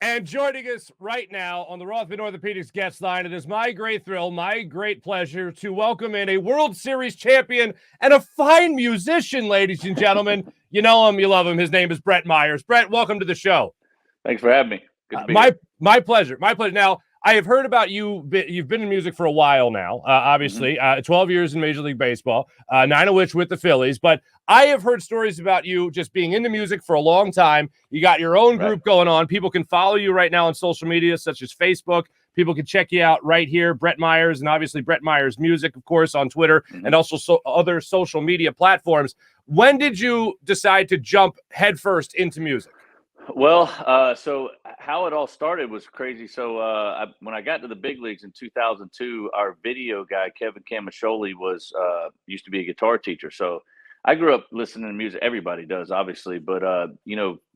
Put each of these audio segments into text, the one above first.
And joining us right now on the Rothman Orthopaedics guest line, it is my great thrill, my great pleasure to welcome in a World Series champion and a fine musician, ladies and gentlemen. You know him, you love him. His name is Brett Myers. Brett, welcome to the show. Thanks for having me. Good to be here. My pleasure. My pleasure. Now, I have heard about you. You've been in music for a while now, obviously. 12 years in Major League Baseball, 9 of which with the Phillies. But I have heard stories about you just being into music for a long time. You got your own group going on. People can follow you right now on social media, such as Facebook. People can check you out right here, Brett Myers, and obviously Brett Myers Music, of course, on Twitter and also other social media platforms. When did you decide to jump headfirst into music? Well, so how it all started was crazy. So when I got to the big leagues in 2002, our video guy, Kevin Chollie, was used to be a guitar teacher. So I grew up listening to music. Everybody does, obviously. But,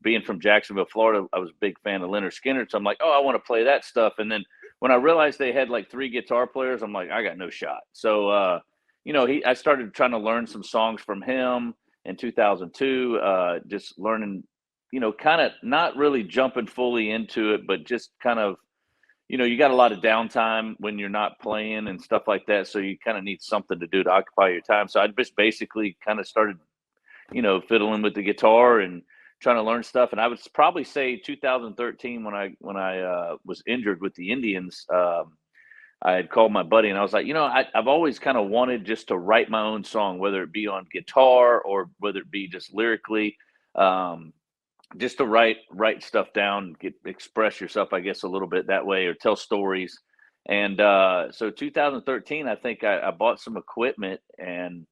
being from Jacksonville, Florida, I was a big fan of Leonard Skinner. So I'm like, oh, I want to play that stuff. And then when I realized they had like 3 guitar players, I'm like, I got no shot. So, I started trying to learn some songs from him in 2002, just learning, kind of not really jumping fully into it, but just kind of, you got a lot of downtime when you're not playing and stuff like that. So you kind of need something to do to occupy your time. So I just basically kind of started, fiddling with the guitar and trying to learn stuff. And I would probably say 2013 when I was injured with the Indians. I had called my buddy and I was like, I've always kind of wanted just to write my own song, whether it be on guitar or whether it be just lyrically. Just to write stuff down, express yourself, I guess, a little bit that way, or tell stories. And so 2013, I think I bought some equipment and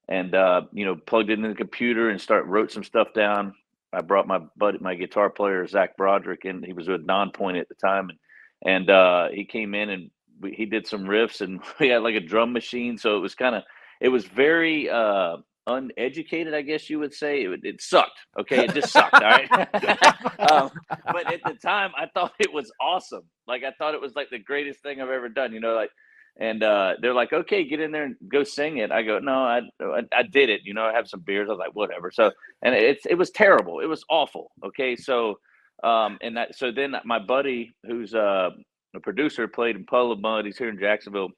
plugged it into the computer and wrote some stuff down. I brought my guitar player, Zach Broderick, in. He was with Nonpoint at the time. And he came in and he did some riffs, and we had like a drum machine. So it was very, uneducated, I guess you would say. It sucked. Okay, it just sucked. All right. But at the time, I thought it was awesome. Like I thought it was like the greatest thing I've ever done. And they're like, okay, get in there and go sing it. I go, no, I did it. I have some beers. I was like, whatever. So, and it was terrible. It was awful. Okay, so so then my buddy, who's a producer, played in Puddle of Mud. He's here in Jacksonville.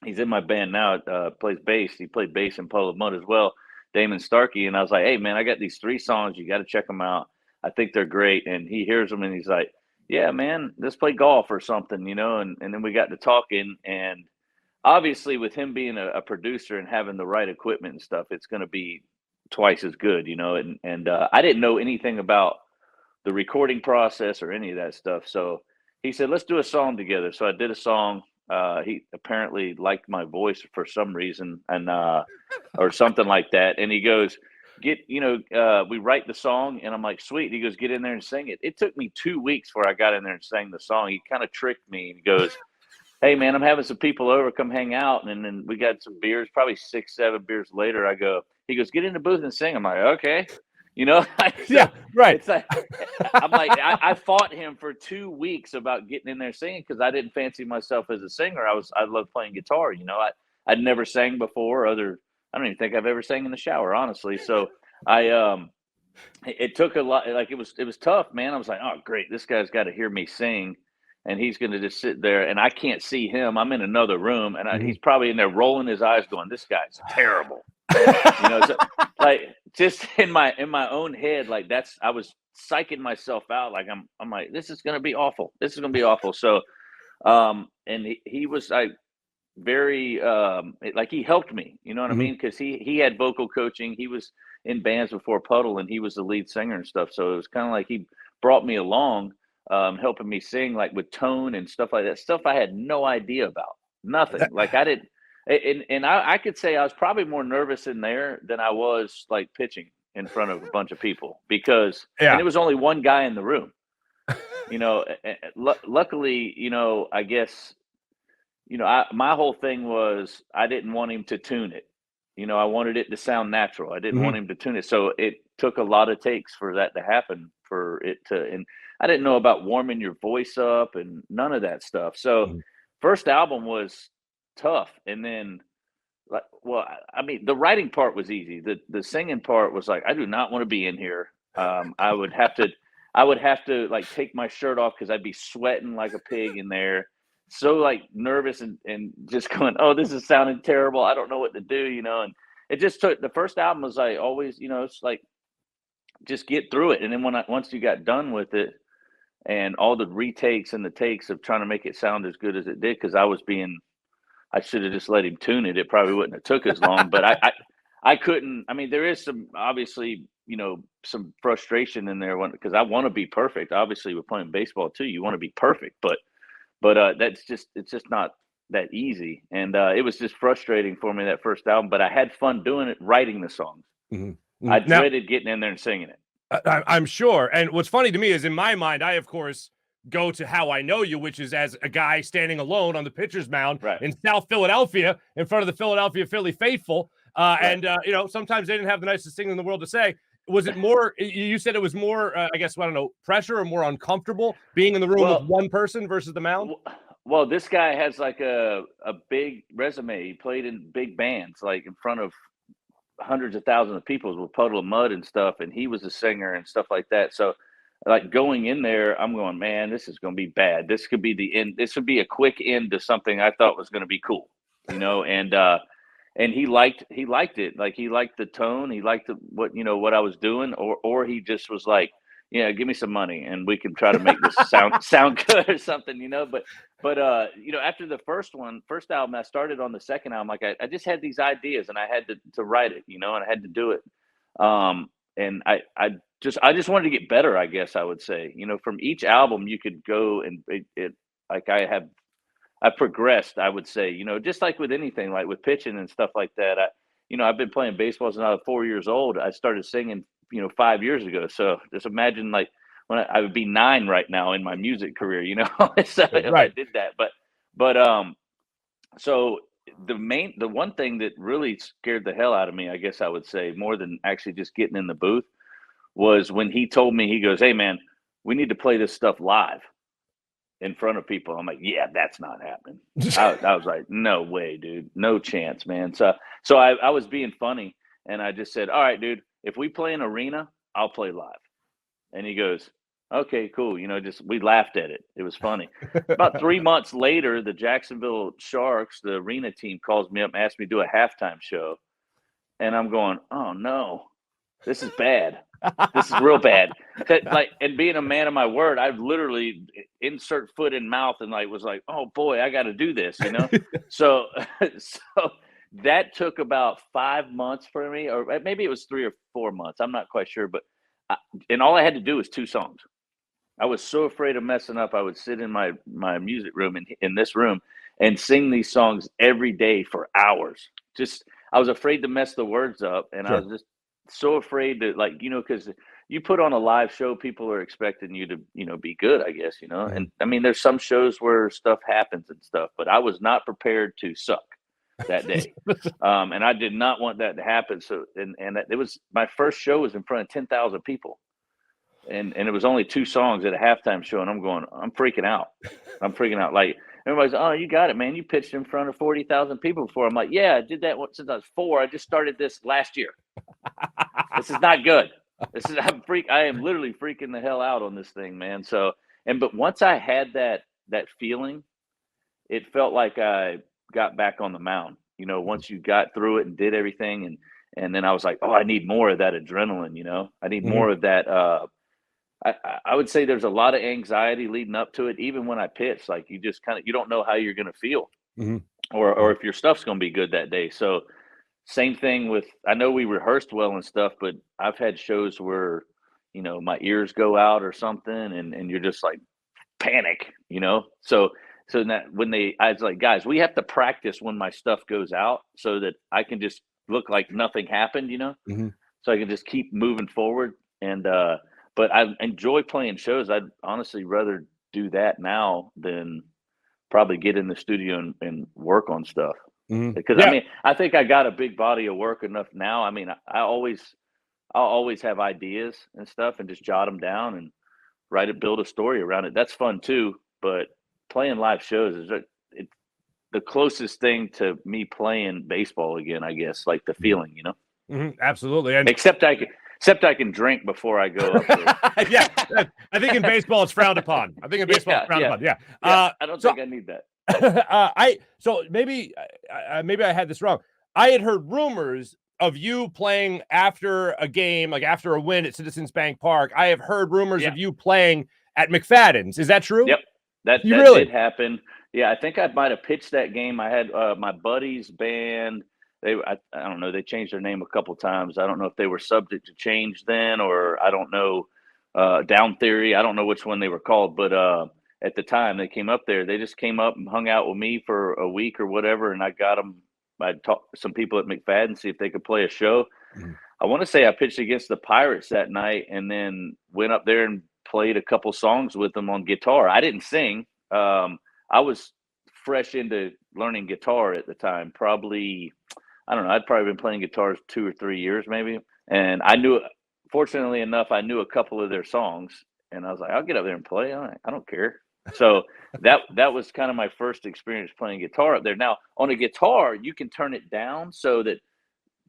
He's in my band now. Plays bass. He played bass in Puddle of Mud as well, Damon Starkey. And I was like, hey, man, I got these 3 songs. You got to check them out. I think they're great. And he hears them and he's like, yeah, man, let's play golf or something, and then we got to talking. And obviously with him being a producer and having the right equipment and stuff, it's going to be twice as good, and I didn't know anything about the recording process or any of that stuff. So he said, let's do a song together. So I did a song. He apparently liked my voice for some reason, and or something like that. And he goes, we write the song, and I'm like, sweet. He goes, get in there and sing it. It took me 2 weeks before I got in there and sang the song. He kind of tricked me. And he goes, hey man, I'm having some people over, come hang out. And then we got some beers, probably 6, 7 beers later. He goes, get in the booth and sing. I'm like, okay. So yeah, right. It's like, I'm like, I fought him for 2 weeks about getting in there singing because I didn't fancy myself as a singer. I love playing guitar. I'd never sang before. I don't even think I've ever sang in the shower, honestly. So it took a lot. Like it was tough, man. I was like, oh great, this guy's got to hear me sing, and he's going to just sit there, and I can't see him. I'm in another room, and he's probably in there rolling his eyes, going, this guy's terrible. So, like just in my own head, like I was psyching myself out. Like I'm like, this is going to be awful. This is going to be awful. So, and he was like very, like he helped me, you know what I mean? Cause he had vocal coaching. He was in bands before Puddle, and he was the lead singer and stuff. So it was kind of like he brought me along, helping me sing like with tone and stuff like that. Stuff I had no idea about. Nothing. Like I didn't. And I could say I was probably more nervous in there than I was like pitching in front of a bunch of people because and it was only one guy in the room. Luckily, I guess, my whole thing was I didn't want him to tune it. I wanted it to sound natural. I didn't want him to tune it. So it took a lot of takes for that to happen, for it to, and I didn't know about warming your voice up and none of that stuff. So first album was tough. And then I mean, the writing part was easy. The singing part was like, I do not want to be in here. I would have to, I would have to like take my shirt off because I'd be sweating like a pig in there. So like nervous and just going, oh, this is sounding terrible. I don't know what to do, and it just took, the first album was like always, it's like, just get through it. And then once you got done with it and all the retakes and the takes of trying to make it sound as good as it did, because I should have just let him tune it. It probably wouldn't have took as long, but I couldn't. I mean, there is some, obviously, some frustration in there because I want to be perfect. Obviously, we're playing baseball too. You want to be perfect, but it's just not that easy. And it was just frustrating for me, that first album, but I had fun doing it, writing the songs. Mm-hmm. I dreaded getting in there and singing it. I'm sure. And what's funny to me is, in my mind, I, of course, go to How I Know You, which is as a guy standing alone on the pitcher's mound in South Philadelphia in front of the Philadelphia Philly faithful. And, sometimes they didn't have the nicest thing in the world to say. Was it more, you said it was more, I guess, I don't know, pressure or more uncomfortable being in the room with one person versus the mound? Well, this guy has like a big resume. He played in big bands, like in front of hundreds of thousands of people with Puddle of Mud and stuff. And he was a singer and stuff like that. So like going in there, I'm going, man, this is going to be bad. This could be the end. This would be a quick end to something I thought was going to be cool, and he liked it. Like he liked the tone. He liked what I was doing, or he just was like, yeah, give me some money and we can try to make this sound good or something, but after the first album, I started on the second album. Like I just had these ideas and I had to write it, and I had to do it. And I just wanted to get better, I guess I would say. From each album you could go and it like I've progressed, I would say, just like with anything, like with pitching and stuff like that. I've been playing baseball since I was 4 years old. I started singing, 5 years ago. So just imagine like when I would be 9 right now in my music career, so if I did that. But so the one thing that really scared the hell out of me, I guess I would say, more than actually just getting in the booth, was when he told me, he goes, "Hey man, we need to play this stuff live in front of people." I'm like, yeah, that's not happening. I was like, no way, dude. No chance, man. So I was being funny and I just said, all right, dude, if we play an arena, I'll play live. And he goes, okay, cool. We laughed at it. It was funny. About 3 months later, the Jacksonville Sharks, the arena team, calls me up and asks me to do a halftime show. And I'm going, oh no, this is bad. This is real bad. And being a man of my word, I literally insert foot in mouth and was like, oh boy, I got to do this, So that took about 5 months for me, or maybe it was 3 or 4 months. I'm not quite sure, but and all I had to do was 2 songs. I was so afraid of messing up. I would sit in my music room in this room and sing these songs every day for hours. I was afraid to mess the words up, and I was just so afraid to because you put on a live show, people are expecting you to be good, I guess, Mm-hmm. And I mean, there's some shows where stuff happens and stuff, but I was not prepared to suck that day. And I did not want that to happen. So and it was my first show was in front of 10,000 people, and it was only 2 songs at a halftime show, and I'm freaking out. Like everybody's, oh, you got it, man, you pitched in front of 40,000 people before. I'm like, yeah, I did that since I was 4. I just started this last year. This is not good. I am literally freaking the hell out on this thing, man. So, but once I had that feeling, it felt like I got back on the mound. Once you got through it and did everything, and then I was like, oh, I need more of that adrenaline. I need more of that. I would say there's a lot of anxiety leading up to it, even when I pitch. Like you just you don't know how you're going to feel, or if your stuff's going to be good that day. So. Same thing with, I know we rehearsed well and stuff, but I've had shows where, my ears go out or something and you're just like panic, So that I was like, guys, we have to practice when my stuff goes out so that I can just look like nothing happened, so I can just keep moving forward. And, but I enjoy playing shows. I'd honestly rather do that now than probably get in the studio and work on stuff. Because I mean, I think I got a big body of work enough now. I mean, I'll always have ideas and stuff and just jot them down and build a story around it. That's fun too. But playing live shows is the closest thing to me playing baseball again, I guess, like the feeling, Absolutely. And except I Except I can drink before I go up there. Yeah, I think in baseball it's frowned upon. I think in baseball it's frowned upon. Yeah. I don't think I need that. So maybe I had this wrong. I had heard rumors of you playing after a game, like after a win at Citizens Bank Park. I have heard rumors of you playing at McFadden's. Is that true? Yep, that really? did happen. Yeah, I think I might have pitched that game. I had my buddy's band. I don't know. They changed their name a couple times. I don't know if they were subject to change then, or I don't know. Down Theory. I don't know which one they were called, but at the time they came up there, they just came up and hung out with me for a week or whatever, and I got them. I talked to some people at McFadden, see if they could play a show. Mm-hmm. I want to say I pitched against the Pirates that night, and then went up there and played a couple songs with them on guitar. I didn't sing. I was fresh into learning guitar at the time. Probably, I don't know. I'd probably been playing guitars 2 or 3 years maybe, and I knew. Fortunately enough, I knew a couple of their songs, and I was like, "I'll get up there and play. I don't care." So that was kind of my first experience playing guitar up there. Now, on a guitar, you can turn it down so that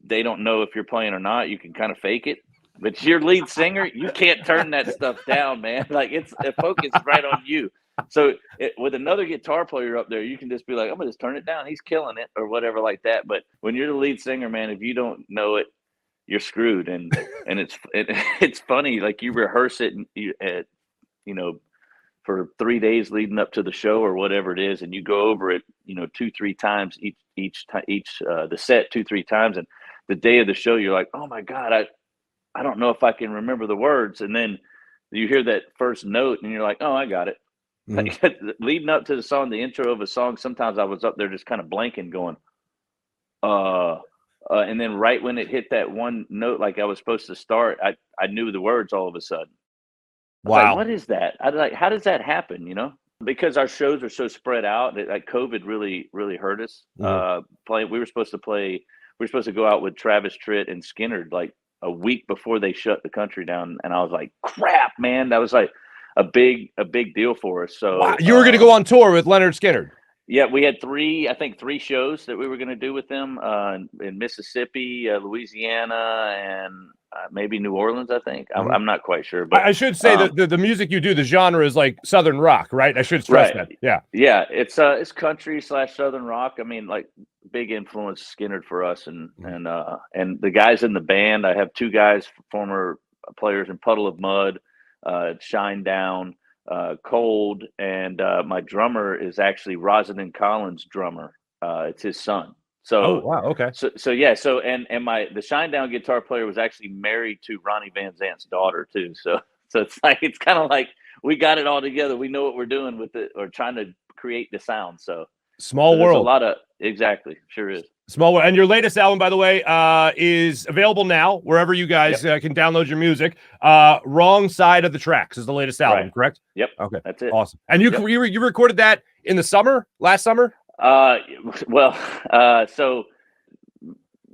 they don't know if you're playing or not. You can kind of fake it, but your lead singer, you can't turn that stuff down, man. Like it's focused right on you. So with another guitar player up there, you can just be like, "I'm gonna just turn it down. He's killing it," or whatever like that. But when you're the lead singer, man, if you don't know it, you're screwed. And it's funny. Like you rehearse it for 3 days leading up to the show or whatever it is, and you go over it, 2-3 times each the set 2-3 times, and the day of the show you're like, oh my God, I don't know if I can remember the words, and then you hear that first note and you're like, oh, I got it. Mm-hmm. Like, leading up to the song, the intro of a song, sometimes I was up there just kind of blanking, going, and then right when it hit that one note, like I was supposed to start, I knew the words all of a sudden. Wow. Like, what is that? How does that happen? Because our shows are so spread out, like COVID really, really hurt us. Mm-hmm. We were supposed to go out with Travis Tritt and Skinner like a week before they shut the country down. And I was like, crap, man, that was like a big deal for us. So wow. You were going to go on tour with Leonard Skinner. Yeah, we had three shows that we were going to do with them in Mississippi, Louisiana, and maybe New Orleans, I think. Mm-hmm. I'm not quite sure. But I should say that the music you do, the genre is like Southern rock, right? I should stress that. Yeah. Yeah, it's country / Southern rock. I mean, like big influence Skinner for us. And the guys in the band, I have 2 guys, former players in Puddle of Mud, Shine Down, Cold, and my drummer is actually Rosalind Collins' drummer. It's his son. So oh wow, okay. So and the Shinedown guitar player was actually married to Ronnie Van Zant's daughter too. So it's kind of like we got it all together. We know what we're doing with it, or trying to create the sound. So small world. A lot of exactly, sure is. Small world. And your latest album, by the way, is available now wherever you guys can download your music. Wrong Side of the Tracks is the latest album, correct? Yep. Okay, that's it. Awesome. And you recorded that in the summer, last summer? So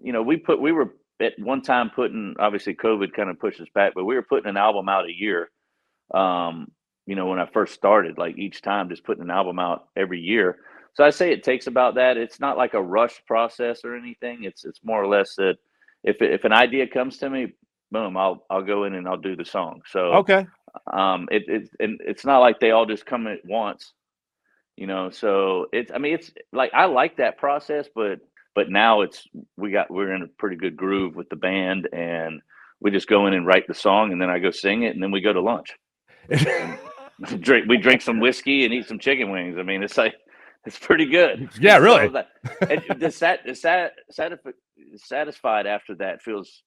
we were at one time putting, obviously COVID kind of pushed us back, but we were putting an album out a year. When I first started, like each time just putting an album out every year. So I say it takes about that. It's not like a rush process or anything. It's more or less that if an idea comes to me, boom, I'll go in and I'll do the song. So okay. It's not like they all just come at once. So it's like I like that process, but now we're in a pretty good groove with the band, and we just go in and write the song, and then I go sing it, and then we go to lunch. We drink some whiskey and eat some chicken wings. I mean, it's like it's pretty good. Yeah, really. Satisfied after that feels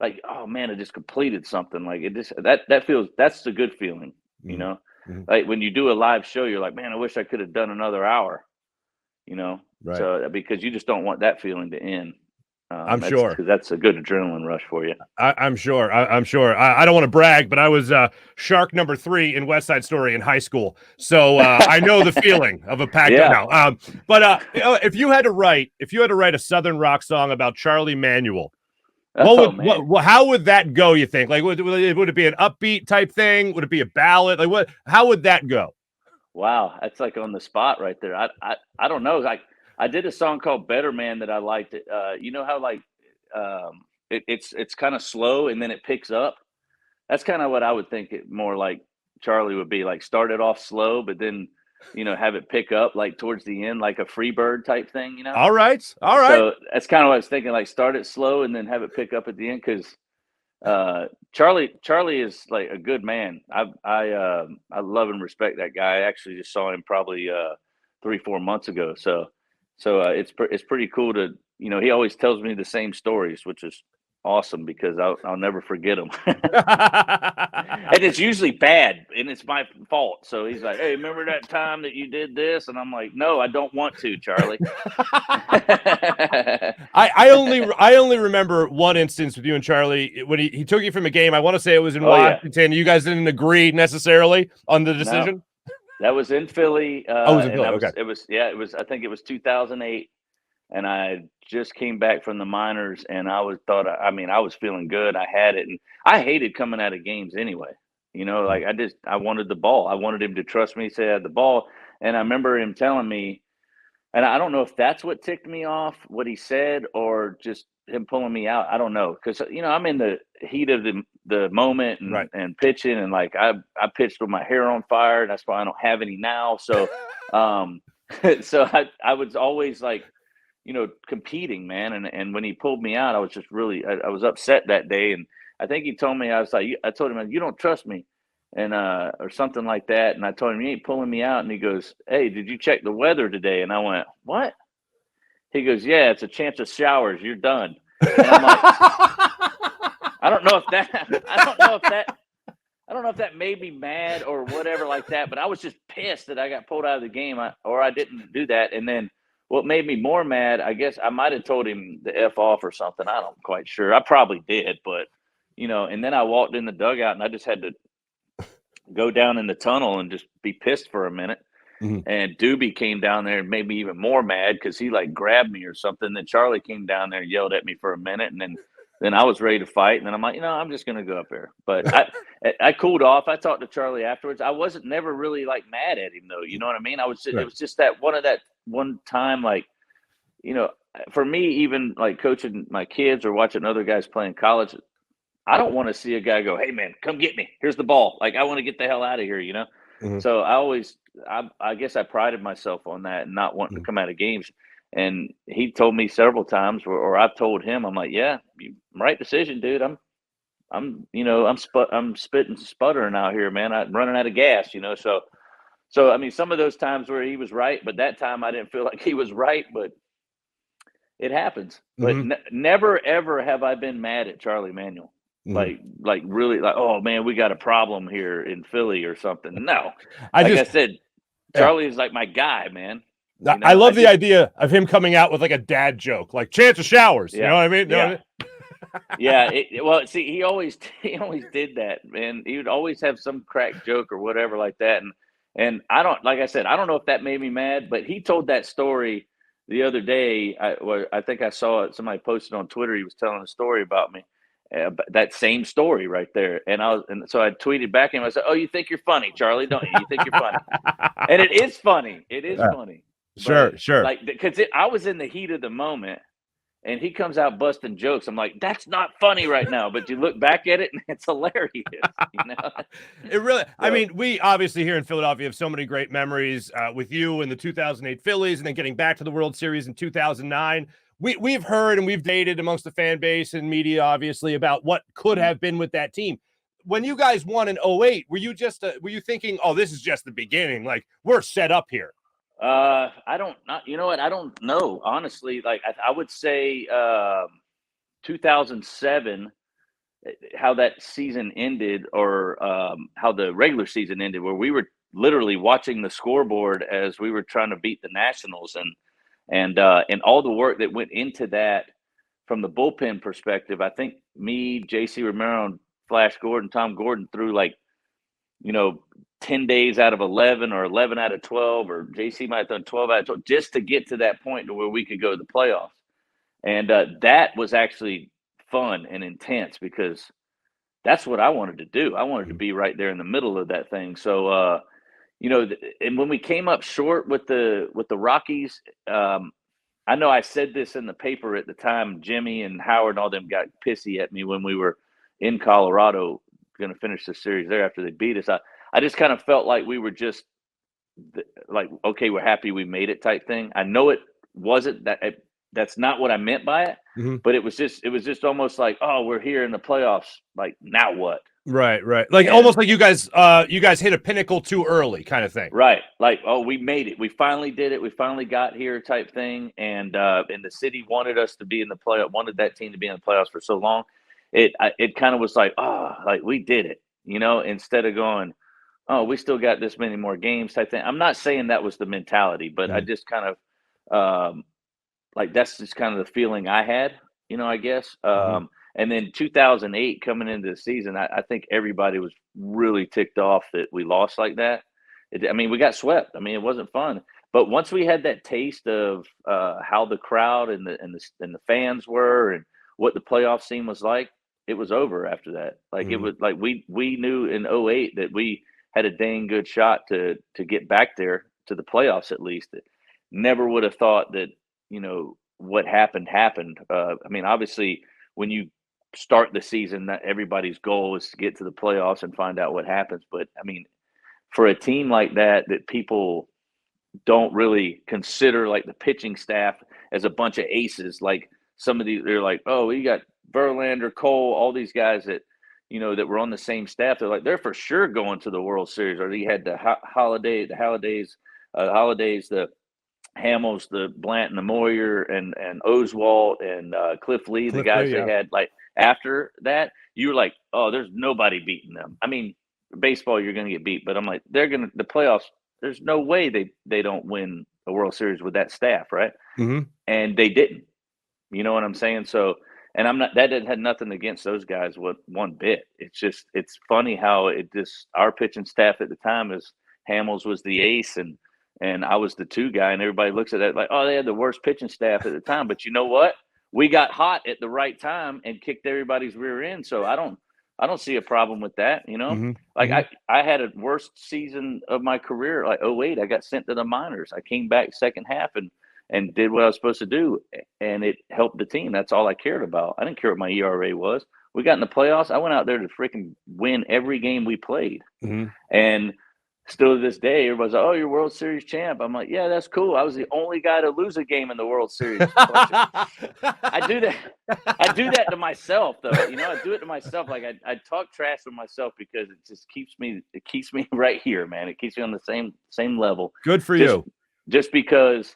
like, oh man, I just completed something. Like it just that's the good feeling, Mm-hmm. Like when you do a live show, you're like, man, I wish I could have done another hour, Right. So because you just don't want that feeling to end. I'm sure, because that's a good adrenaline rush for you. I'm sure. I'm sure. I don't want to brag, but I was shark number 3 in West Side Story in high school, so I know the feeling of a packed now. But if you had to write a Southern rock song about Charlie Manuel, how would that go? You think? Like, would it be an upbeat type thing? Would it be a ballad? Like, how would that go? Wow, that's like on the spot right there. I don't know. Like, I did a song called Better Man that I liked. You know how like it's kind of slow and then it picks up. That's kind of what I would think it more like Chollie would be like. Start it off slow, but then have it pick up like towards the end, like a free bird type thing. All right. So that's kind of what I was thinking. Like start it slow and then have it pick up at the end because Chollie is like a good man. I love and respect that guy. I actually just saw him probably 3-4 months ago. So it's pretty cool to he always tells me the same stories, which is awesome because I'll never forget them. And it's usually bad and it's my fault. So he's like, "Hey, remember that time that you did this?" And I'm like, "No, I don't want to, Chollie." I only remember one instance with you and Chollie when he took you from a game. I want to say it was in Washington. Yeah. You guys didn't agree necessarily on the decision. No, that was in Philly. It was in Philly. Okay. It was. I think it was 2008. And I just came back from the minors, and I was feeling good. I had it, and I hated coming out of games anyway. Like I wanted the ball. I wanted him to trust me, say I had the ball. And I remember him telling me, and I don't know if that's what ticked me off, what he said, or just him pulling me out. I don't know, because I'm in the heat of the moment and pitching, and like I pitched with my hair on fire, and that's why I don't have any now. So, so I was always like, competing, man. And when he pulled me out, I was just really, I was upset that day. And I think he told me, I told him, "You don't trust me," and, or something like that. And I told him, "You ain't pulling me out." And he goes, "Hey, did you check the weather today?" And I went, "What?" He goes, "Yeah, it's a chance of showers. You're done." And I'm like, I don't know if that made me mad or whatever like that, but I was just pissed that I got pulled out of the game or I didn't do that. And then what made me more mad, I guess I might have told him to F off or something. I don't quite sure. I probably did, but, and then I walked in the dugout and I just had to go down in the tunnel and just be pissed for a minute. Mm-hmm. And Doobie came down there and made me even more mad because he like grabbed me or something. Then Chollie came down there and yelled at me for a minute. And then I was ready to fight. And then I'm like, I'm just going to go up there. But I cooled off. I talked to Chollie afterwards. I wasn't never really like mad at him though. You know what I mean? It was just that one time, like, for me, even like coaching my kids or watching other guys play in college, I don't want to see a guy go, "Hey man, come get me. Here's the ball." Like, I want to get the hell out of here, Mm-hmm. So I guess I prided myself on that and not wanting to come out of games. And he told me several times, or I've told him, I'm like, "Yeah, right decision, dude. I'm spitting, sputtering out here, man. I'm running out of gas, So, I mean, some of those times where he was right, but that time I didn't feel like he was right, but it happens. Mm-hmm. But never, ever have I been mad at Chollie Manuel. Mm-hmm. Like really, like, "Oh man, we got a problem here in Philly or something." No, I said, Chollie is like my guy, man. I love the idea of him coming out with like a dad joke, like chance of showers. Yeah. You know what I mean? Yeah. Yeah. Well, see, he always did that, man. He would always have some crack joke or whatever like that. And I don't know if that made me mad, but he told that story the other day. I think I saw it. Somebody posted on Twitter. He was telling a story about me, that same story right there. And so I tweeted back at him. I said, "Oh, you think you're funny, Chollie, don't you? You think you're funny?" And it is funny. It is funny. Sure. Like, because I was in the heat of the moment. And he comes out busting jokes. I'm like, that's not funny right now. But you look back at it, and it's hilarious. It really. I mean, we obviously here in Philadelphia have so many great memories with you in the 2008 Phillies, and then getting back to the World Series in 2009. We've heard and we've dated amongst the fan base and media, obviously, about what could have been with that team. When you guys won in 2008, were you thinking, "Oh, this is just the beginning. Like, we're set up here"? I don't know. Honestly, like I would say 2007, how that season ended, or how the regular season ended, where we were literally watching the scoreboard as we were trying to beat the Nationals, and all the work that went into that from the bullpen perspective. I think me, J.C. Romero, and Flash Gordon, Tom Gordon threw like, 10 days out of 11 or 11 out of 12, or JC might have done 12 out of 12 just to get to that point to where we could go to the playoffs. And that was actually fun and intense because that's what I wanted to do. I wanted to be right there in the middle of that thing. So, and when we came up short with the Rockies, I know I said this in the paper at the time. Jimmy and Howard and all them got pissy at me when we were in Colorado going to finish the series there after they beat us. I just kind of felt like we were just like, okay, we're happy we made it type thing. I know it wasn't that. That's not what I meant by it. Mm-hmm. But it was just almost like, oh, we're here in the playoffs. Like, now what? Right. Like almost like you guys hit a pinnacle too early, kind of thing. Right. Like, oh, we made it. We finally did it. We finally got here, type thing. And the city wanted us to be in the playoff. Wanted that team to be in the playoffs for so long. It kind of was like, oh, like we did it. Instead of going, oh, we still got this many more games type thing. I'm not saying that was the mentality, but I just kind of like that's just kind of the feeling I had. I guess. And then 2008 coming into the season, I think everybody was really ticked off that we lost like that. We got swept. It wasn't fun. But once we had that taste of how the crowd and the fans were and what the playoff scene was like, it was over after that. Like it was like we knew in 2008 that we had a dang good shot to get back there to the playoffs at least. Never would have thought that what happened. Obviously, when you start the season, that everybody's goal is to get to the playoffs and find out what happens. But for a team like that people don't really consider like the pitching staff as a bunch of aces, like some of these, they're like, oh, we got Verlander, Cole, all these guys that that were on the same staff. They're like, they're for sure going to the World Series. Or you had the Holidays, the Hamels, the Blant and the Moyer and Oswalt and Cliff Lee, the guys they had like after that, you were like, oh, there's nobody beating them. Baseball, you're going to get beat, but I'm like, the playoffs, there's no way they don't win a World Series with that staff, right? Mm-hmm. And they didn't. You know what I'm saying? So, and that had nothing against those guys with one bit. It's funny how our pitching staff at the time is Hamels was the ace and I was the two guy, and everybody looks at that like, oh, they had the worst pitching staff at the time. But you know what? We got hot at the right time and kicked everybody's rear end. So I don't see a problem with that. I had a worst season of my career, like 2008. I got sent to the minors. I came back second half and did what I was supposed to do, and it helped the team. That's all I cared about. I didn't care what my ERA was. We got in the playoffs. I went out there to freaking win every game we played. And still to this day, everybody's like, oh, you're World Series champ. I'm like, yeah, that's cool. I was the only guy to lose a game in the World Series. I do that to myself, though. I do it to myself. Like I talk trash to myself because it just keeps me right here, man. It keeps me on the same level. Good for you. Just because,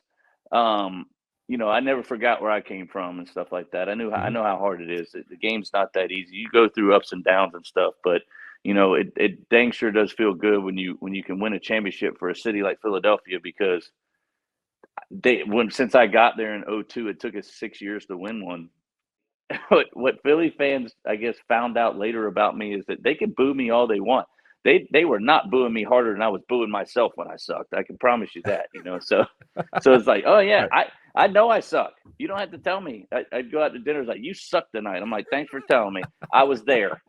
I never forgot where I came from and stuff like that. I know how hard it is. The game's not that easy. You go through ups and downs and stuff, but it dang sure does feel good when you can win a championship for a city like Philadelphia, because since I got there in 2002, it took us 6 years to win one. What Philly fans, I guess, found out later about me is that they can boo me all they want. They were not booing me harder than I was booing myself when I sucked. I can promise you that, So it's like, oh yeah, I know I suck. You don't have to tell me. I'd go out to dinner, like, you suck tonight. I'm like, thanks for telling me. I was there.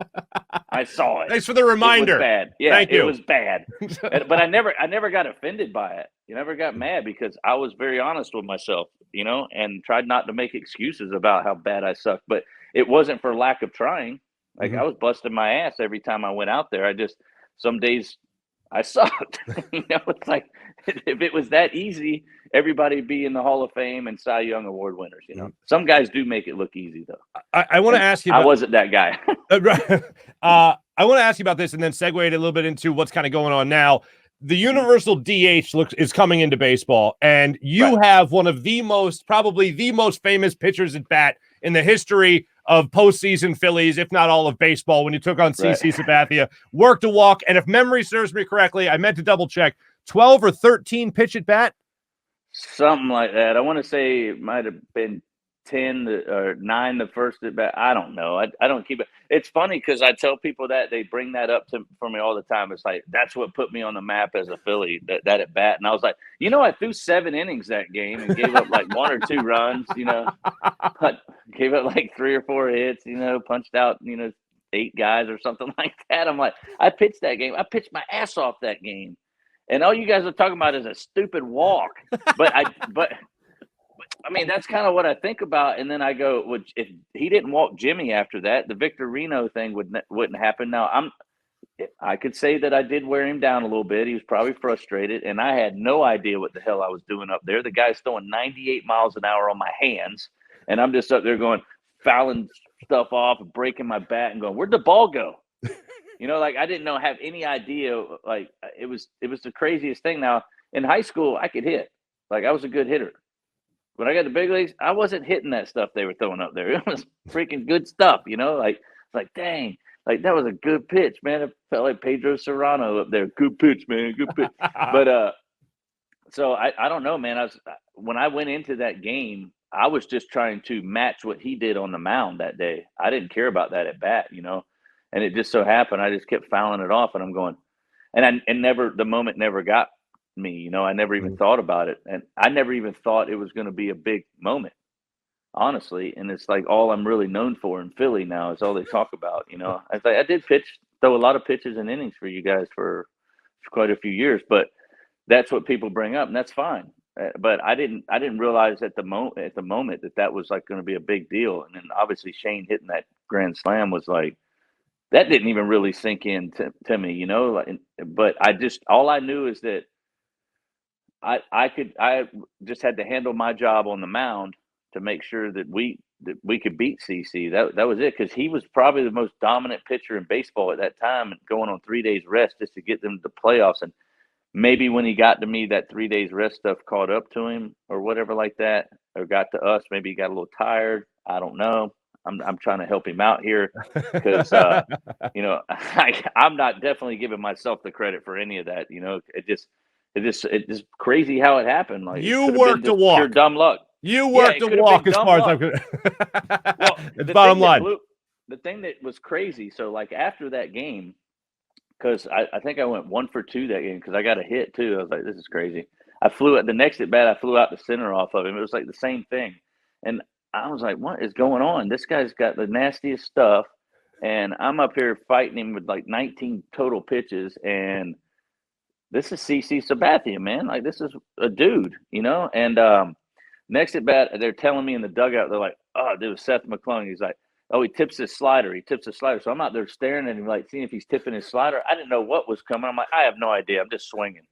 I saw it. Thanks for the reminder. It was bad. Yeah, Thank you. It was bad. But I never got offended by it. You never got mad because I was very honest with myself, and tried not to make excuses about how bad I sucked. But it wasn't for lack of trying. Like I was busting my ass every time I went out there. Some days I sucked. It's like if it was that easy, everybody would be in the Hall of Fame and Cy Young Award winners. Some guys do make it look easy, though. I want to ask you. I wasn't that guy. I want to ask you about this and then segue it a little bit into what's kind of going on now. The universal DH is coming into baseball, and you have one of probably the most famous pitchers at bat in the history of postseason Phillies, if not all of baseball, when you took on CC Sabathia. Worked a walk, and if memory serves me correctly, I meant to double check, 12 or 13 pitch at bat? Something like that. I want to say it might have been 10 or 9 the first at bat. I don't know. I don't keep it. It's funny because I tell people that they bring that up for me all the time. It's like, that's what put me on the map as a Philly, that at bat. And I was like, I threw 7 innings that game and gave up like 1 or 2 runs, but gave up like 3 or 4 hits, punched out, 8 guys or something like that. I'm like, I pitched that game. I pitched my ass off that game. And all you guys are talking about is a stupid walk. But I mean, that's kind of what I think about. And then I go, well, if he didn't walk Jimmy after that, the Victor Reno thing wouldn't happen. Now, I could say that I did wear him down a little bit. He was probably frustrated, and I had no idea what the hell I was doing up there. The guy's throwing 98 miles an hour on my hands, and I'm just up there going, fouling stuff off and breaking my bat and going, where'd the ball go? Like I didn't have any idea. Like it was the craziest thing. Now in high school, I could hit. Like I was a good hitter. When I got to big leagues, I wasn't hitting that stuff they were throwing up there. It was freaking good stuff, like dang. Like, that was a good pitch, man. It felt like Pedro Serrano up there. Good pitch, man. Good pitch. But so I don't know, man. When I went into that game, I was just trying to match what he did on the mound that day. I didn't care about that at bat, And it just so happened I just kept fouling it off, and I'm going, and the moment never got me, I never even thought about it, and I never even thought it was going to be a big moment. Honestly, and it's like all I'm really known for in Philly now is all they talk about. I did throw a lot of pitches and innings for you guys for quite a few years, but that's what people bring up, and that's fine. But I didn't realize at the moment that was like going to be a big deal. And then obviously Shane hitting that grand slam was like, that didn't even really sink in to me, but all I knew is that I just had to handle my job on the mound to make sure that we could beat CC. That was it, because he was probably the most dominant pitcher in baseball at that time, and going on 3 days rest just to get them to the playoffs. And maybe when he got to me, that 3 days rest stuff caught up to him or whatever like that, or got to us. Maybe he got a little tired. I don't know. I'm trying to help him out here because I'm not definitely giving myself the credit for any of that. It's just crazy how it happened. Like, you worked a walk. Pure dumb luck. You worked a walk as far as I'm concerned. Well, it's bottom line. The thing that was crazy, so like after that game, because I think I went 1 for 2 that game because I got a hit too. I was like, this is crazy. I flew at the next at bat. I flew out the center off of him. It was like the same thing, and I was like, what is going on? This guy's got the nastiest stuff, and I'm up here fighting him with like 19 total pitches, and this is CC Sabathia, man. Like, this is a dude, And next at bat, they're telling me in the dugout, they're like, oh, dude, Seth McClung. He's like, oh, he tips his slider. So I'm out there staring at him, like, seeing if he's tipping his slider. I didn't know what was coming. I'm like, I have no idea. I'm just swinging.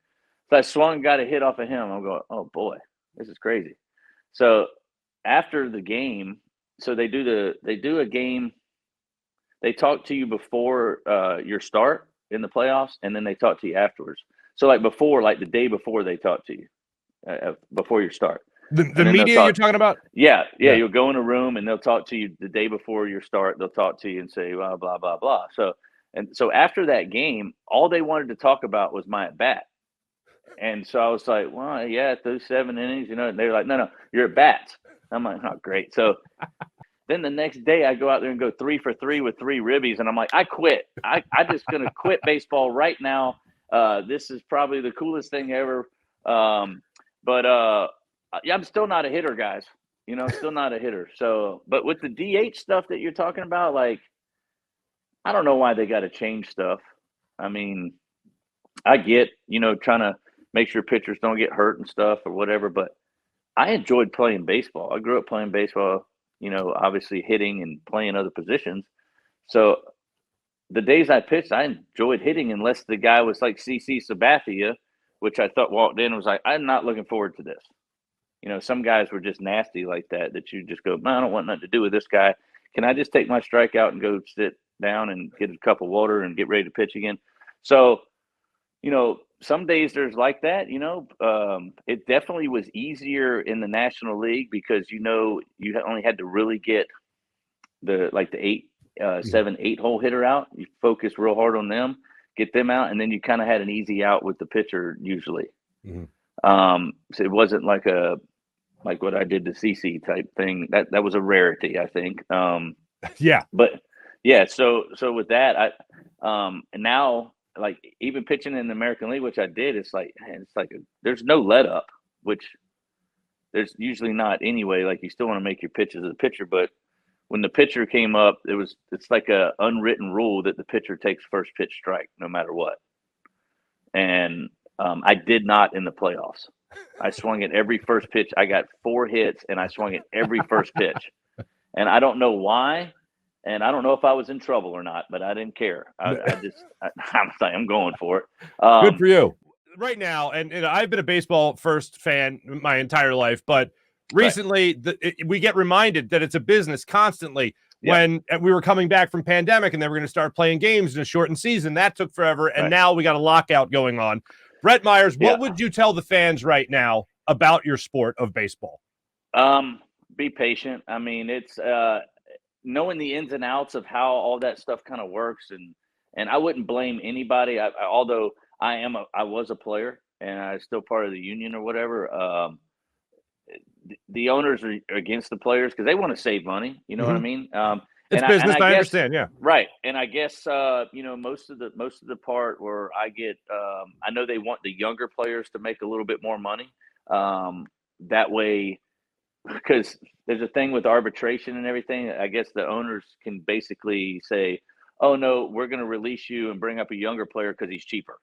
So I swung and got a hit off of him. I'm going, oh, boy, this is crazy. So after the game, so they do a game. They talk to you before your start in the playoffs, and then they talk to you afterwards. So like the day before, they talk to you before your start. The media you're talking about? Yeah. You'll go in a room and they'll talk to you the day before your start. They'll talk to you and say, well, blah, blah, blah. So after that game, all they wanted to talk about was my at bat. And so I was like, well, yeah, those 7 innings, and they were like, no, you're at bats. I'm like, oh, great. So then the next day I go out there and go 3 for 3 with 3 ribbies. And I'm like, I quit. I just going to quit baseball right now. This is probably the coolest thing ever. Yeah, I'm still not a hitter, guys. Still not a hitter. So, but with the DH stuff that you're talking about, like, I don't know why they got to change stuff. I mean, I get, trying to make sure pitchers don't get hurt and stuff or whatever, but I enjoyed playing baseball. I grew up playing baseball, obviously hitting and playing other positions. So the days I pitched, I enjoyed hitting, unless the guy was like CC Sabathia, which I thought walked in and was like, I'm not looking forward to this. Some guys were just nasty like that you just go, no, I don't want nothing to do with this guy. Can I just take my strikeout and go sit down and get a cup of water and get ready to pitch again? So, some days there's like that, it definitely was easier in the National League because, you only had to really get the 7, 8 hole hitter out. You focus real hard on them, get them out, and then you kind of had an easy out with the pitcher usually. Mm-hmm. So it wasn't like what I did to CC type thing. That was a rarity, I think. Yeah. But yeah, so with that, and now, like, even pitching in the American League, which I did, it's like there's no let up, which there's usually not anyway. Like, you still want to make your pitches as a pitcher, but when the pitcher came up, it's like a unwritten rule that the pitcher takes first pitch strike no matter what. And I did not in the playoffs. I swung at every first pitch. I got 4 hits, and I swung at every first pitch. And I don't know why, and I don't know if I was in trouble or not, but I didn't care. I'm like, I'm going for it. Good for you. Right now, and I've been a baseball first fan my entire life, but recently we get reminded that it's a business constantly. When we were coming back from pandemic and they were going to start playing games in a shortened season, that took forever, and now we got a lockout going on. Brett Myers, what would you tell the fans right now about your sport of baseball? Be patient. I mean, it's knowing the ins and outs of how all that stuff kind of works, and I wouldn't blame anybody. Although I was a player and I'm still part of the union or whatever. The owners are against the players because they want to save money. You know what I mean? It's business. I understand. Yeah. Right. And I guess, most of the part where I get, I know they want the younger players to make a little bit more money. That way, because there's a thing with arbitration and everything. I guess the owners can basically say, oh no, we're going to release you and bring up a younger player because he's cheaper.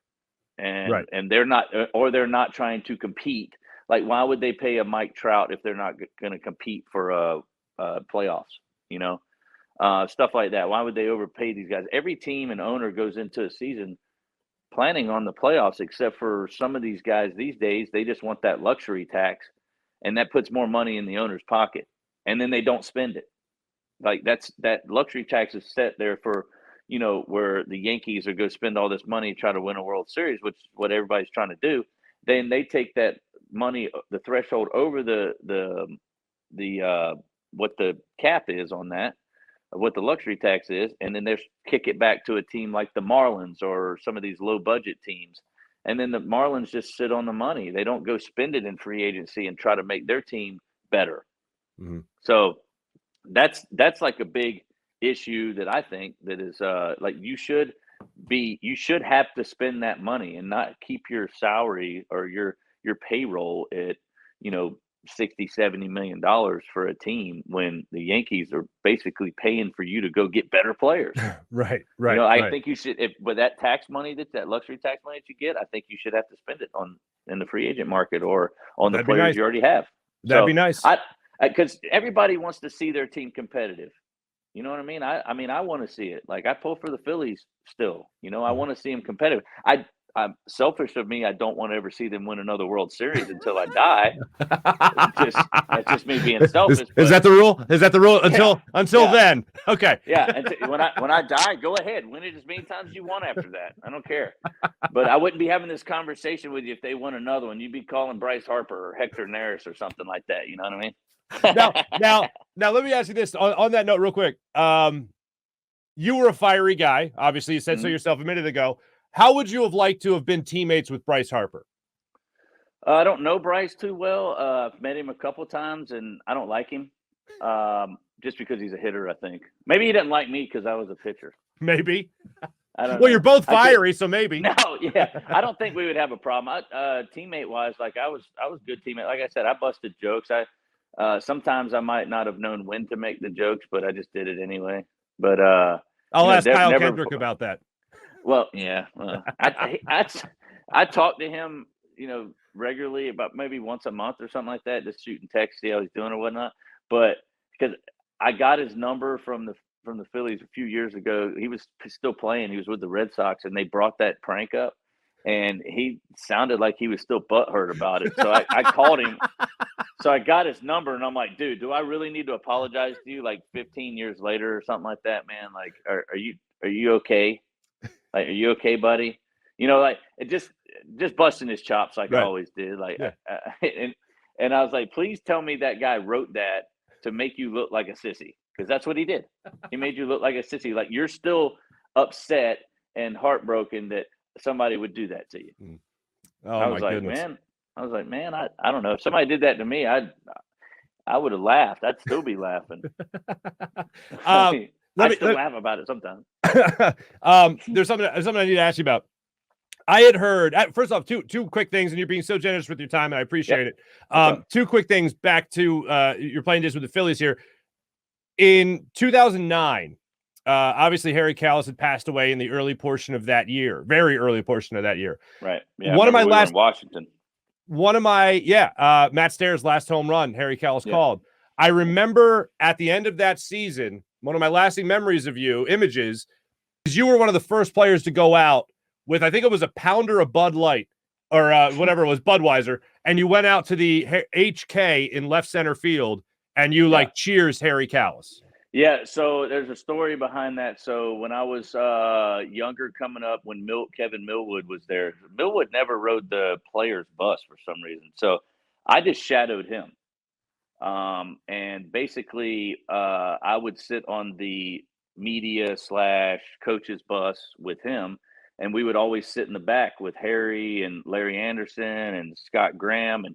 And they're not trying to compete. Like, why would they pay a Mike Trout if they're not going to compete for playoffs? Stuff like that. Why would they overpay these guys? Every team and owner goes into a season planning on the playoffs, except for some of these guys these days. They just want that luxury tax, and that puts more money in the owner's pocket, and then they don't spend it. Like, that luxury tax is set there for, where the Yankees are going to spend all this money to try to win a World Series, which is what everybody's trying to do. Then they take that money, the threshold over the what the cap is on that, what the luxury tax is, and then they kick it back to a team like the Marlins or some of these low budget teams. And then the Marlins just sit on the money. They don't go spend it in free agency and try to make their team better. Mm-hmm. So that's like a big issue that I think that is like you should have to spend that money and not keep your salary or your payroll at, $60-70 million for a team when the Yankees are basically paying for you to go get better players. Right. I think you should, with that tax money, that luxury tax money that you get, I think you should have to spend it in the free agent market or on the players you already have. That'd be nice. Because everybody wants to see their team competitive. You know what I mean? I mean, I want to see it. Like, I pull for the Phillies still. I want to see them competitive. I'm selfish of me. I don't want to ever see them win another World Series until I die. That's just me being selfish. Is that the rule? Is that the rule until then? Okay. Yeah. When I die, go ahead, win it as many times as you want after that. I don't care. But I wouldn't be having this conversation with you if they won another one. You'd be calling Bryce Harper or Hector Neris or something like that. You know what I mean? Now, let me ask you this on that note, real quick. You were a fiery guy. Obviously, you said so yourself a minute ago. How would you have liked to have been teammates with Bryce Harper? I don't know Bryce too well. I've met him a couple times, and I don't like him just because he's a hitter, I think. Maybe he doesn't like me because I was a pitcher. Maybe. I don't know. Well, you're both fiery, so maybe. No, yeah. I don't think we would have a problem. Teammate-wise, like, I was a good teammate. Like I said, I busted jokes. Sometimes I might not have known when to make the jokes, but I just did it anyway. But I'll ask Kyle Kendrick about that. Well, yeah. I talk to him, regularly, about maybe once a month or something like that, just shooting text, see how he's doing or whatnot. But because I got his number from the Phillies a few years ago, he was still playing. He was with the Red Sox, and they brought that prank up, and he sounded like he was still butthurt about it. So I called him. So I got his number, and I'm like, dude, do I really need to apologize to you like 15 years later or something like that, man? Like, are you okay? Like, are you okay, buddy? Like, it just busting his chops like I always did. Like, and I was like, please tell me that guy wrote that to make you look like a sissy, because that's what he did. He made you look like a sissy. Like, you're still upset and heartbroken that somebody would do that to you. Oh, I was like, man, I don't know. If somebody did that to me, I would have laughed. I'd still be laughing. I still laugh about it sometimes. There's something I need to ask you about. I had heard, first off, two quick things, and you're being so generous with your time, and I appreciate it. Two quick things back to your playing days with the Phillies here. In 2009, Obviously, Harry Kalas had passed away in the early portion of that year, very early portion of that year. Right. Yeah. One of my last, we were in Washington. Matt Stairs' last home run, Harry Kalas called. I remember at the end of that season, one of my lasting memories of you, images, is you were one of the first players to go out with, I think it was a pounder of Bud Light or whatever it was, Budweiser, and you went out to the HK in left center field and you cheers Harry Kalas. Yeah, so there's a story behind that. So when I was younger coming up, when Kevin Millwood was there, Millwood never rode the players' bus for some reason. So I just shadowed him. And basically, I would sit on the media / coach's bus with him, and we would always sit in the back with Harry and Larry Anderson and Scott Graham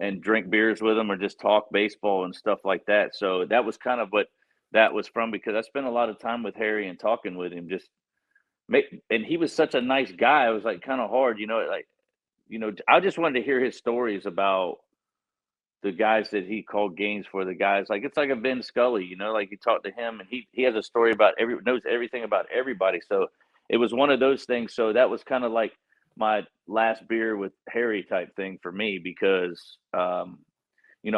and drink beers with them or just talk baseball and stuff like that. So that was kind of what that was from, because I spent a lot of time with Harry and talking with him. And he was such a nice guy. It was like kind of hard, I just wanted to hear his stories about the guys that he called games for, the guys. Like, it's like a Ben Scully, like you talk to him and he has a story about knows everything about everybody. So it was one of those things. So that was kind of like my last beer with Harry type thing for me, because, he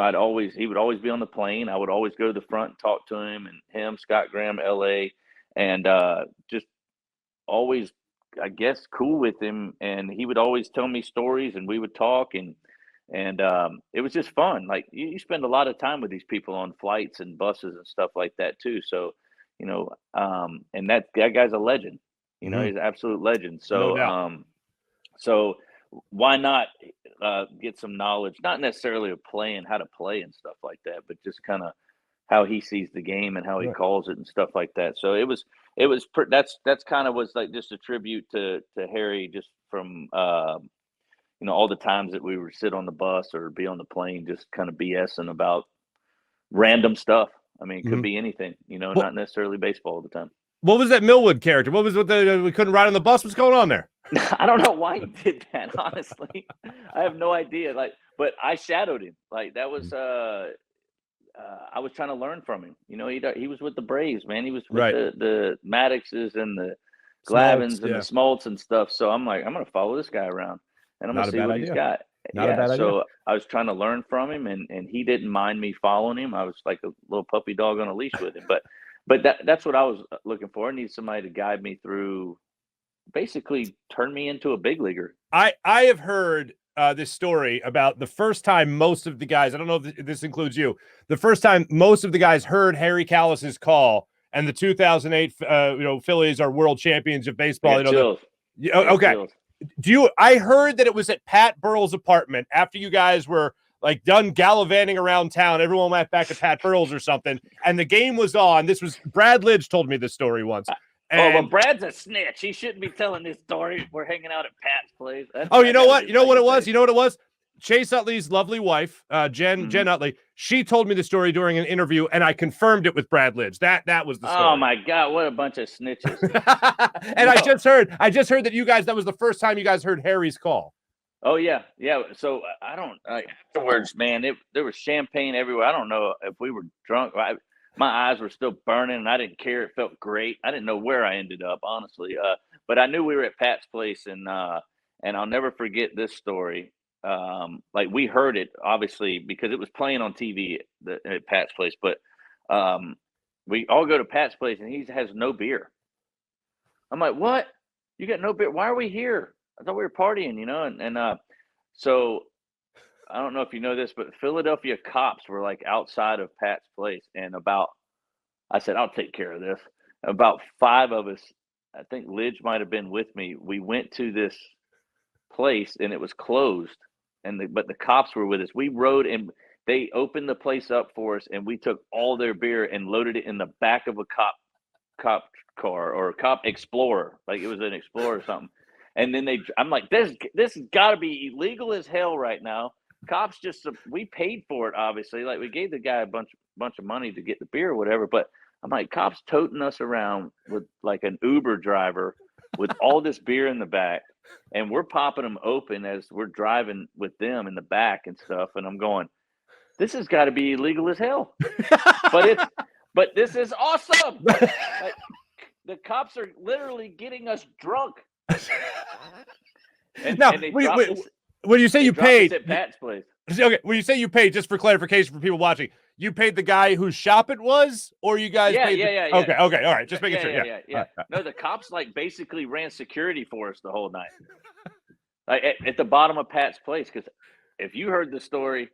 would always be on the plane. I would always go to the front and talk to him, Scott Graham, LA, and just always, I guess, cool with him. And he would always tell me stories and we would talk, and it was just fun. Like, you spend a lot of time with these people on flights and buses and stuff like that too. So, and that guy's a legend, he's an absolute legend. So, No so why not get some knowledge, not necessarily of how to play and stuff like that, but just kind of how he sees the game and how he calls it and stuff like that. So that's kind of was like just a tribute to Harry, just from, all the times that we would sit on the bus or be on the plane, just kind of BSing about random stuff. I mean, it could be anything, not necessarily baseball all the time. What was that Millwood character? What was with we couldn't ride on the bus? What's going on there? I don't know why he did that, honestly. I have no idea. But I shadowed him. Like, that was I was trying to learn from him. He was with the Braves, man. He was with the Maddoxes and the Glavins and the Smoltz and stuff. So I'm like, I'm gonna follow this guy around and I'm gonna see what he's got. So I was trying to learn from him, and he didn't mind me following him. I was like a little puppy dog on a leash with him. But that's what I was looking for. I need somebody to guide me through, basically turn me into a big leaguer. I have heard this story about the first time most of the guys, I don't know if this includes you, the first time most of the guys heard Harry Kalas's call, and the 2008 Phillies are world champions of baseball. Okay. I heard that it was at Pat Burrell's apartment after you guys were like done gallivanting around town. Everyone went back to Pat Burrell's or something, and the game was on. This was Brad Lidge told me this story once. Well, Brad's a snitch. He shouldn't be telling this story. We're hanging out at Pat's place. You know what? You know what it was? You know what it was? Chase Utley's lovely wife, Jen Utley, she told me the story during an interview, and I confirmed it with Brad Lidge. That was the story. Oh my God, what a bunch of snitches! And I just heard that you guys, that was the first time you guys heard Harry's call. Oh yeah. So afterwards, man, there was champagne everywhere. I don't know if we were drunk. My eyes were still burning, and I didn't care. It felt great. I didn't know where I ended up, honestly. But I knew we were at Pat's place, and I'll never forget this story. Like, we heard it obviously because it was playing on TV at Pat's place. But we all go to Pat's place, and he has no beer. I'm like, what? You got no beer? Why are we here? I thought we were partying, and so I don't know if you know this, but Philadelphia cops were like outside of Pat's place, and I said, I'll take care of this. About 5 of us, I think Lidge might have been with me. We went to this place and it was closed, but the cops were with us. We rode, and they opened the place up for us, and we took all their beer and loaded it in the back of a cop car or a cop Explorer, like it was an Explorer or something. And then I'm like, this has got to be illegal as hell right now. Cops we paid for it, obviously. Like, we gave the guy a bunch of money to get the beer or whatever. But I'm like, cops toting us around with like an Uber driver with all this beer in the back, and we're popping them open as we're driving with them in the back and stuff. And I'm going, this has got to be illegal as hell. But this is awesome. Like, The cops are literally getting us drunk. Now, and they when you say you paid at Pat's place. Okay, when you say you paid, just for clarification for people watching, you paid the guy whose shop it was, or you guys paid? Yeah. Okay, all right, just making sure. Yeah. Right. No, the cops like basically ran security for us the whole night, like at the bottom of Pat's place. Because if you heard the story,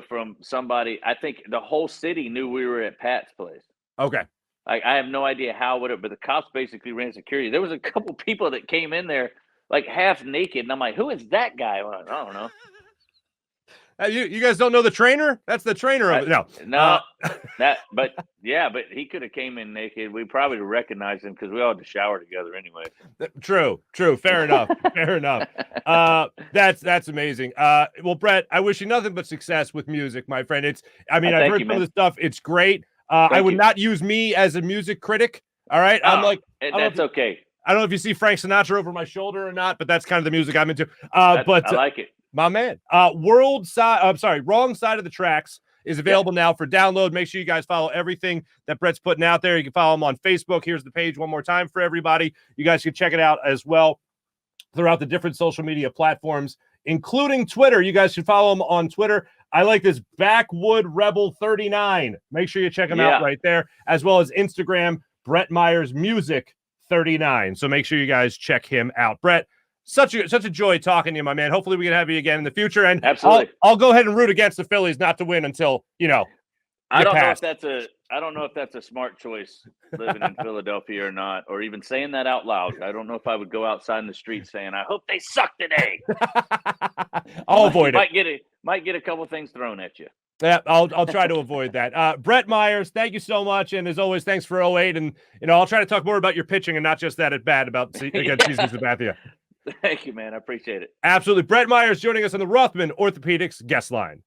from somebody, I think the whole city knew we were at Pat's place. Okay. Like I have no idea how but the cops basically ran security. There was a couple people that came in there like half naked, and I'm like, who is that guy? Well, I don't know. You guys don't know the trainer? That's the trainer of it. No, but he could have came in naked. We probably recognized him because we all had to shower together anyway. True. Fair enough. That's amazing. Well, Brett, I wish you nothing but success with music, my friend. I've heard some of the stuff. It's great. I would not use me as a music critic. All right. That's okay. I don't know if you see Frank Sinatra over my shoulder or not, but that's kind of the music I'm into. I like it. My man. Wrong Side of the Tracks is available now for download. Make sure you guys follow everything that Brett's putting out there. You can follow him on Facebook. Here's the page one more time for everybody. You guys can check it out as well throughout the different social media platforms, including Twitter. You guys should follow him on Twitter. I like this Backwood Rebel 39. Make sure you check him out right there, as well as Instagram, Brett Myers Music 39. So make sure you guys check him out. Brett, such a joy talking to you, my man. Hopefully we can have you again in the future. And absolutely, I'll go ahead and root against the Phillies not to win until I don't know if that's a smart choice living in Philadelphia or not, or even saying that out loud. I don't know if I would go outside in the street saying, "I hope they suck today." I'll avoid it. Might get a couple things thrown at you. Yeah, I'll try to avoid that. Brett Myers, thank you so much, and as always, thanks for 08. And I'll try to talk more about your pitching and not just that at bat against Cesar Sabathia. Thank you, man. I appreciate it. Absolutely. Brett Myers joining us on the Rothman Orthopaedics guest line.